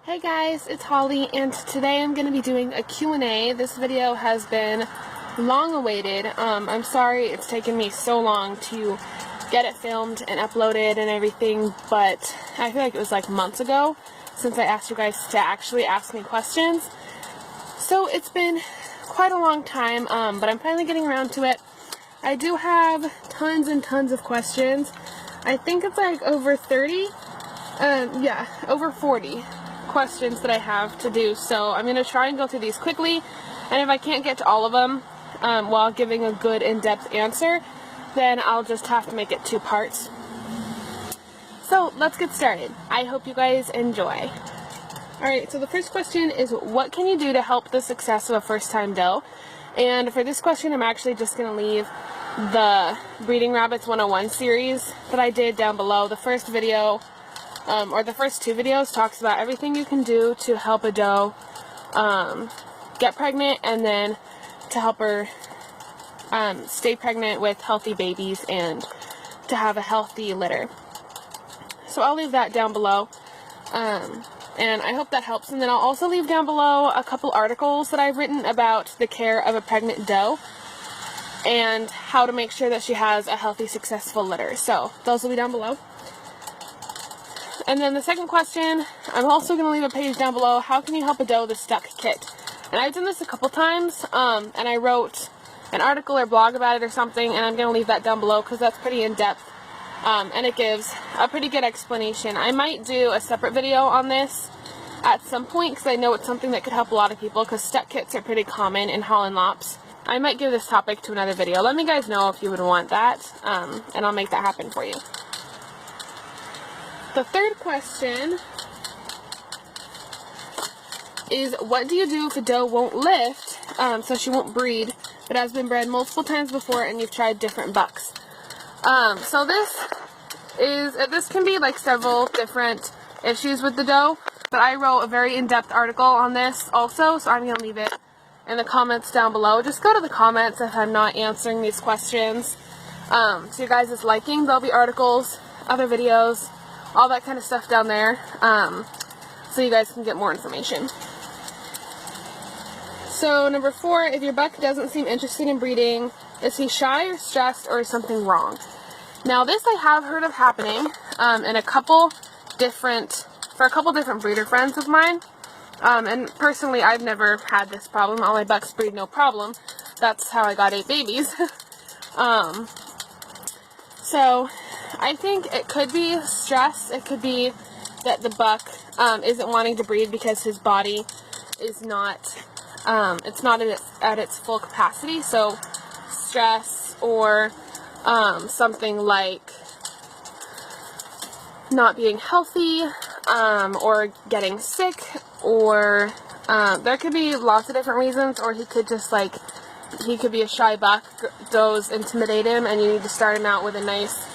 Hey guys, it's Holly, and today I'm going to be doing a Q&A. This video has been long awaited. I'm sorry it's taken me so long to get it filmed and uploaded and everything, but I feel like it was like months ago since I asked you guys to actually ask me questions. So it's been quite a long time, but I'm finally getting around to it. I do have tons and tons of questions. I think it's like over 30, yeah, over 40 questions that I have to do, so I'm going to try and go through these quickly, and if I can't get to all of them while giving a good in-depth answer, then I'll just have to make it 2 parts. So let's get started. I hope you guys enjoy. Alright, so the first question is, what can you do to help the success of a first-time doe? And for this question, I'm actually just going to leave the Breeding Rabbits 101 series that I did down below. The first video, or the first 2 videos, talks about everything you can do to help a doe get pregnant, and then to help her stay pregnant with healthy babies and to have a healthy litter. So I'll leave that down below, and I hope that helps. And then I'll also leave down below a couple articles that I've written about the care of a pregnant doe and how to make sure that she has a healthy, successful litter. So those will be down below. And then the second question, I'm also going to leave a page down below, how can you help a doe with a stuck kit? And I've done this a couple times, and I wrote an article or blog about it or something, and I'm going to leave that down below because that's pretty in-depth, and it gives a pretty good explanation. I might do a separate video on this at some point because I know it's something that could help a lot of people, because stuck kits are pretty common in Holland Lops. I might give this topic to another video. Let me guys know if you would want that, and I'll make that happen for you. The third question is, what do you do if a doe won't lift, so she won't breed, but has been bred multiple times before and you've tried different bucks? So this can be like several different issues with the doe, but I wrote a very in-depth article on this also, so I'm going to leave it in the comments down below. Just go to the comments if I'm not answering these questions. To your guys' liking, there'll be articles, other videos, all that kind of stuff down there, so you guys can get more information. So number 4, if your buck doesn't seem interested in breeding, is he shy or stressed, or is something wrong? Now this I have heard of happening in a couple different breeder friends of mine, and personally I've never had this problem. All my bucks breed no problem. That's how I got 8 babies. So I think it could be stress. It could be that the buck isn't wanting to breed because his body is not, it's not at its full capacity. So stress, or something like not being healthy, or getting sick, or there could be lots of different reasons. Or he could just he could be a shy buck, does intimidate him, and you need to start him out with a nice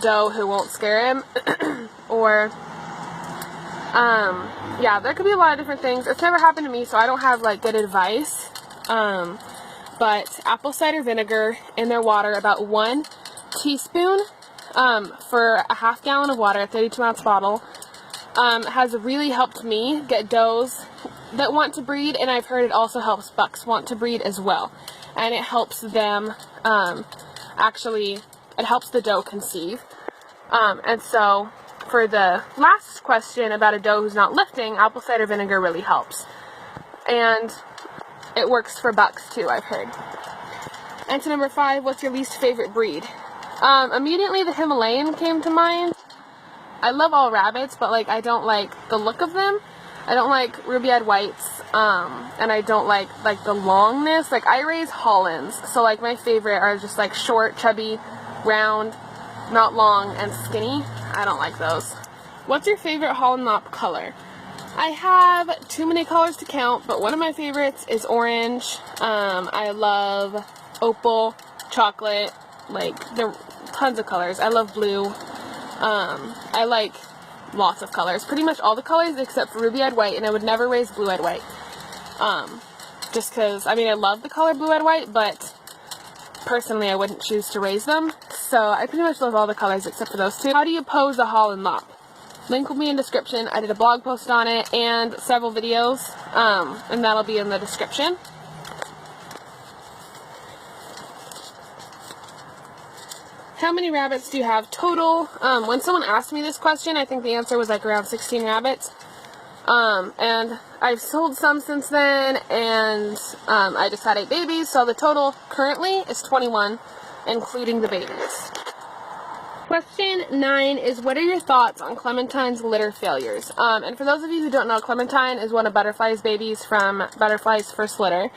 doe who won't scare him. Or yeah, there could be a lot of different things. It's never happened to me, so I don't have like good advice, but apple cider vinegar in their water, about 1 teaspoon for a ½ gallon of water, a 32-ounce bottle, has really helped me get does that want to breed, and I've heard it also helps bucks want to breed as well, and it helps them actually, it helps the doe conceive. And so for the last question about a doe who's not lifting, apple cider vinegar really helps, and it works for bucks too, I've heard. And to number 5, what's your least favorite breed? Immediately the Himalayan came to mind. I love all rabbits, but like I don't like the look of them. I don't like ruby-eyed whites, and I don't like the longness. Like I raise Hollands, so like my favorite are just like short, chubby, round, not long, and skinny. I don't like those. What's your favorite Holland Lop color? I have too many colors to count, but one of my favorites is orange. I love opal, chocolate, like there are tons of colors. I love blue. I like lots of colors, pretty much all the colors except for ruby-eyed white, and I would never raise blue-eyed white. Just because, I mean, I love the color blue-eyed white, but personally I wouldn't choose to raise them. So I pretty much love all the colors except for those 2. How do you pose a Holland Lop? Link will be in description. I did a blog post on it and several videos, and that'll be in the description. How many rabbits do you have total? When someone asked me this question, I think the answer was like around 16 rabbits. And I've sold some since then, and I just had 8 babies, so the total currently is 21, including the babies. Question 9 is, what are your thoughts on Clementine's litter failures? And for those of you who don't know, Clementine is one of Butterfly's babies from Butterfly's first litter,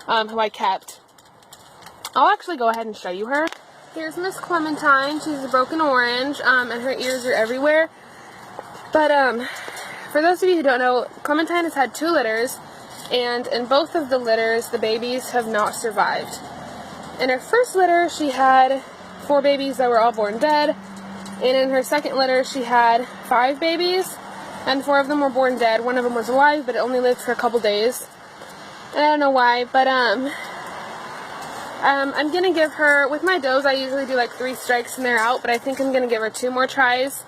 who I kept. I'll actually go ahead and show you her. Here's Miss Clementine. She's a broken orange, and her ears are everywhere. But, for those of you who don't know, Clementine has had 2 litters, and in both of the litters, the babies have not survived. In her first litter, she had 4 babies that were all born dead, and in her second litter, she had 5 babies, and 4 of them were born dead. One of them was alive, but it only lived for a couple days. And I don't know why, but, I'm going to give her, with my does, I usually do like 3 strikes and they're out, but I think I'm going to give her 2 more tries.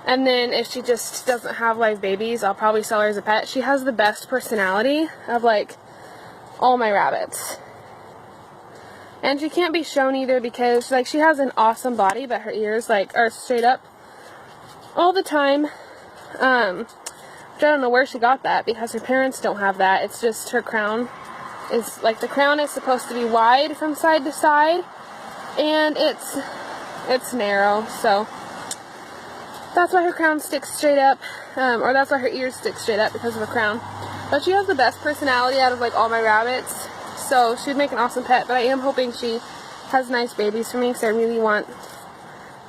And then if she just doesn't have live babies, I'll probably sell her as a pet. She has the best personality of like all my rabbits. And she can't be shown either because like she has an awesome body, but her ears like are straight up all the time. Which I don't know where she got that because her parents don't have that. It's just her crown is like, the crown is supposed to be wide from side to side, and it's narrow, so that's why her crown sticks straight up, or that's why her ears stick straight up, because of her crown. But she has the best personality out of like all my rabbits, so she'd make an awesome pet. But I am hoping she has nice babies for me, because I really want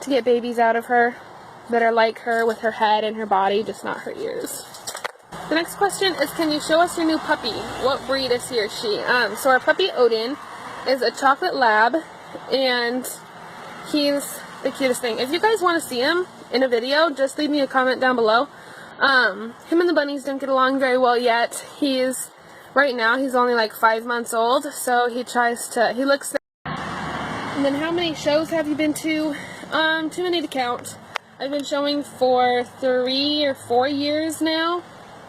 to get babies out of her that are like her with her head and her body, just not her ears. The next question is, can you show us your new puppy? What breed is he or she? So our puppy Odin is a chocolate lab, and he's the cutest thing. If you guys want to see him in a video, just leave me a comment down below. Him and the bunnies don't get along very well yet. Right now he's only like 5 months old, so he looks. And then how many shows have you been to? Too many to count. I've been showing for 3 or 4 years now.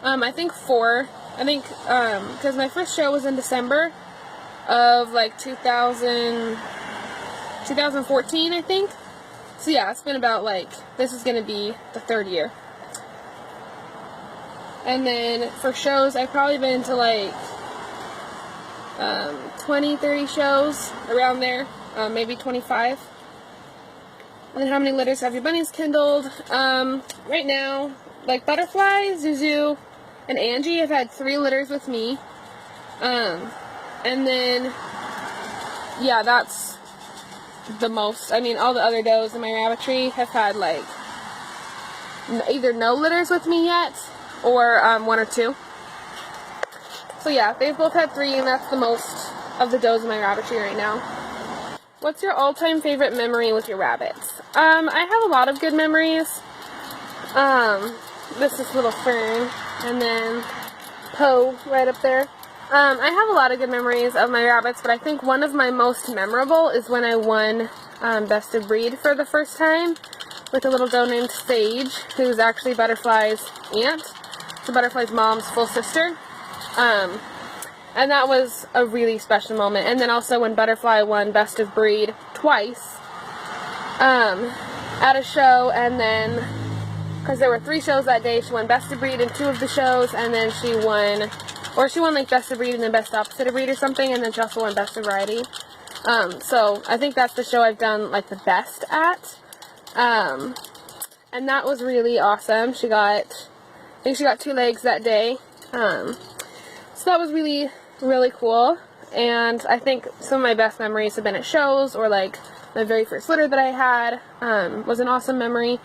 I think 4. I think, because my first show was in December of like 2014, I think. So yeah, it's been about like, this is going to be the 3rd year. And then for shows, I've probably been to like 20, 30 shows, around there, maybe 25. And then how many litters have your bunnies kindled? Right now, like Butterfly, Zuzu, and Angie have had 3 litters with me. And then, yeah, that's the most. I mean, all the other does in my rabbitry have had like either no litters with me yet, or 1 or 2. So yeah, they've both had 3, and that's the most of the does in my rabbitry right now. What's your all-time favorite memory with your rabbits? I have a lot of good memories. This is little Fern, and then Poe right up there. I have a lot of good memories of my rabbits, but I think one of my most memorable is when I won Best of Breed for the first time with a little doe named Sage, who's actually Butterfly's aunt, so Butterfly's mom's full sister. And that was a really special moment. And then also when Butterfly won Best of Breed twice at a show, and then, because there were 3 shows that day, she won Best of Breed in 2 of the shows, and then she won like Best of Breed and then Best Opposite of Breed or something, and then she also won Best of Variety. So I think that's the show I've done like the best at. And that was really awesome. I think she got 2 legs that day. So that was really, really cool. And I think some of my best memories have been at shows, or like my very first litter that I had was an awesome memory.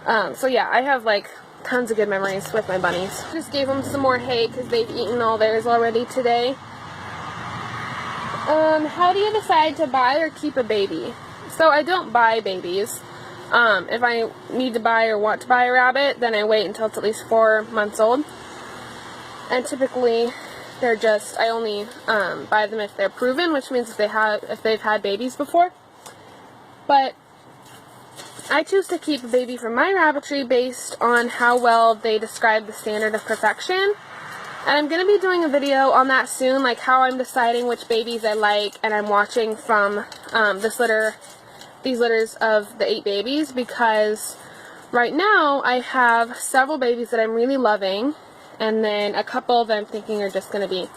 So yeah, I have like tons of good memories with my bunnies. Just gave them some more hay because they've eaten all theirs already today. How do you decide to buy or keep a baby? So I don't buy babies. If I need to buy or want to buy a rabbit, then I wait until it's at least 4 months old. And typically, I only buy them if they're proven, which means if they've had babies before. But I choose to keep a baby from my rabbitry based on how well they describe the standard of perfection. And I'm going to be doing a video on that soon, like how I'm deciding which babies I like, and I'm watching from these litters of the 8 babies, because right now I have several babies that I'm really loving, and then a couple that I'm thinking are just going to be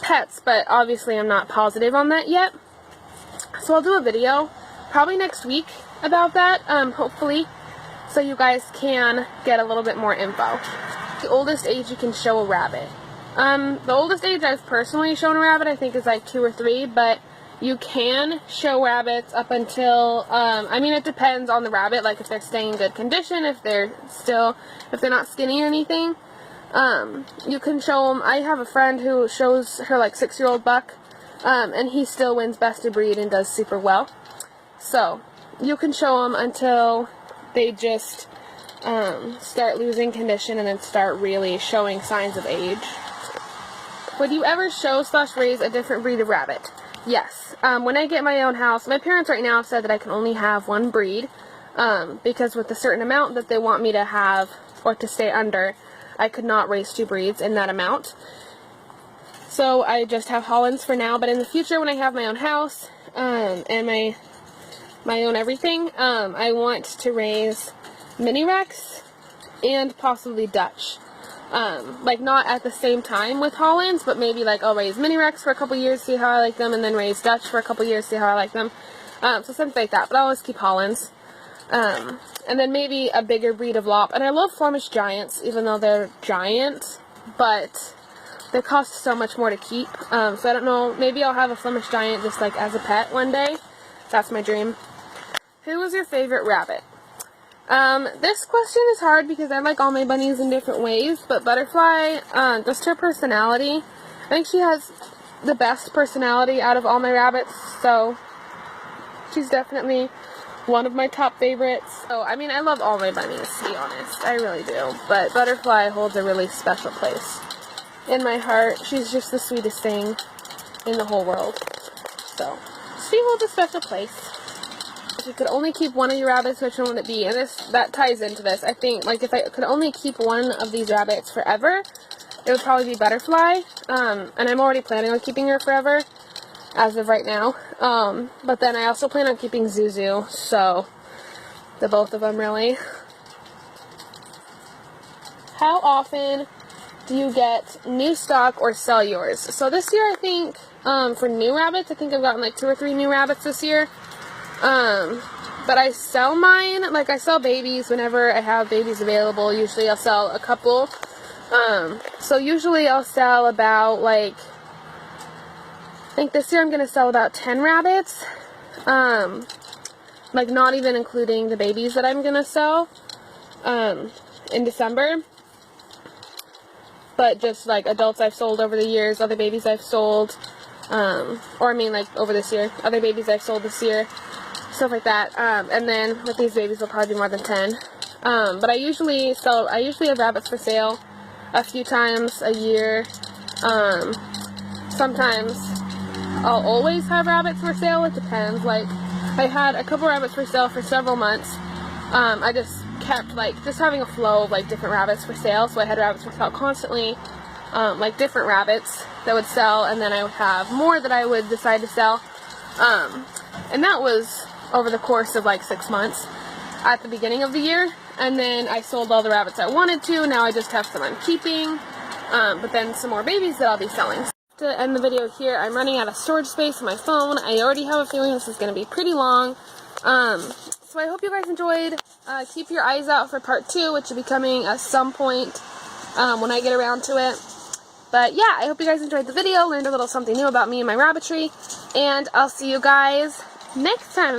pets, but obviously I'm not positive on that yet. So I'll do a video probably next week about that, hopefully, so you guys can get a little bit more info. The oldest age you can show a rabbit. The oldest age I've personally shown a rabbit I think is like 2 or 3, but you can show rabbits up until, I mean, it depends on the rabbit, like if they're staying in good condition, if they're not skinny or anything. You can show them. I have a friend who shows her like 6-year-old buck, and he still wins best of breed and does super well. So you can show them until they just start losing condition and then start really showing signs of age. Would you ever show / raise a different breed of rabbit? Yes. When I get my own house, my parents right now have said that I can only have one breed, because with a certain amount that they want me to have or to stay under, I could not raise 2 breeds in that amount. So I just have Hollands for now, but in the future when I have my own house and my own everything, I want to raise Mini Rex and possibly Dutch. Like not at the same time with Hollands, but maybe like I'll raise Mini Rex for a couple years, see how I like them, and then raise Dutch for a couple years, see how I like them. So something like that, but I'll always keep Hollands. And then maybe a bigger breed of Lop. And I love Flemish Giants, even though they're giant, but they cost so much more to keep. So I don't know, maybe I'll have a Flemish Giant just like as a pet one day. That's my dream. Who was your favorite rabbit? This question is hard because I like all my bunnies in different ways, but Butterfly, just her personality, I think she has the best personality out of all my rabbits, so she's definitely one of my top favorites. So, I mean, I love all my bunnies, to be honest, I really do, but Butterfly holds a really special place in my heart. She's just the sweetest thing in the whole world, so she holds a special place. If you could only keep one of your rabbits, which one would it be? And that ties into this. I think, like, if I could only keep one of these rabbits forever, it would probably be Butterfly. And I'm already planning on keeping her forever, as of right now. But then I also plan on keeping Zuzu, so the both of them, really. How often do you get new stock or sell yours? So this year, I think, for new rabbits, I think I've gotten like 2 or 3 new rabbits this year. But I sell mine, like I sell babies whenever I have babies available. Usually I'll sell a couple. So usually I'll sell about like, I think this year I'm going to sell about 10 rabbits. Like not even including the babies that I'm going to sell, in December. But just like adults I've sold over the years, other babies I've sold, or I mean like over this year, other babies I've sold this year. Stuff like that, and then with these babies, there'll probably be more than 10. But I usually have rabbits for sale a few times a year. Sometimes I'll always have rabbits for sale. It depends. Like I had a couple rabbits for sale for several months. I just kept like just having a flow of like different rabbits for sale. So I had rabbits for sale constantly, like different rabbits that would sell, and then I would have more that I would decide to sell. And that was over the course of like 6 months at the beginning of the year, and then I sold all the rabbits I wanted to. Now I just have some I'm keeping, but then some more babies that I'll be selling. To end the video here, I'm running out of storage space on my phone. I already have a feeling this is going to be pretty long, so I hope you guys enjoyed. Keep your eyes out for part 2, which will be coming at some point when I get around to it. But yeah, I hope you guys enjoyed the video, learned a little something new about me and my rabbitry, and I'll see you guys next time.